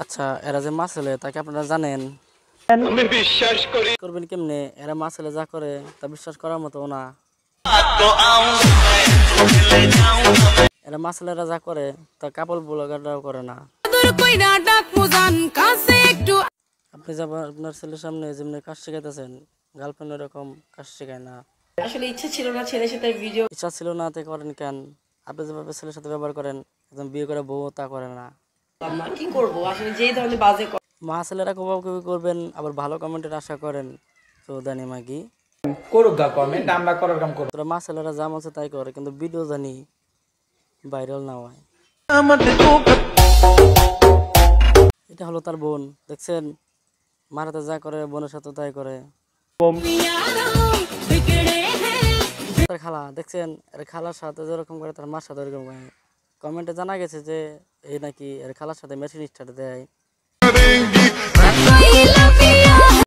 আচ্ছা, এরা যে মাছ হলে তাকে আপনারা জানেন, আমি বিশ্বাস করি করবেন কেমনে? এরা মাছ হলে যা করে তা বিশ্বাস করার মতো না। এরা মাছ হলে যা করে তা কাপল ব্লগাররাও করে না। আপনি যাবেন আপনার ছেলের সামনে যেমনি কাজ শিখাইতেছেন, গার্লফ্রেন্ড এরকম কাজ শেখায় না। আসলে ইচ্ছা ছিল না ছেলের সাথে ভিডিও। ইচ্ছা ছিল না তে করেন কেন? আপনি যেভাবে ছেলের সাথে ব্যবহার করেন, একদম বিয়ে করে বউ তা করে না। কি করব আসলে যেই ধরনের বাজে মা ছেলেরা কবি করবেন, আবার ভালো কমেন্টের আশা করেন। তো জানি মাগি করুক গা কমেন্ট, আমরা করার কাম করব। তোরা মা ছেলেরা যা মন চায় তাই করে, কিন্তু ভিডিও জানি ভাইরাল না হয়। এটা হলো তার বোন, দেখছেন মারাতে যা করে বোনের সাথে তাই করে। তার খালা দেখছেন, এর খালার সাথে যেরকম করে তার মার সাথে ওরকম করে। কমেন্টে জানা গেছে যে এই নাকি এর খালার সাথে মেশিন স্টার্ট দেয়।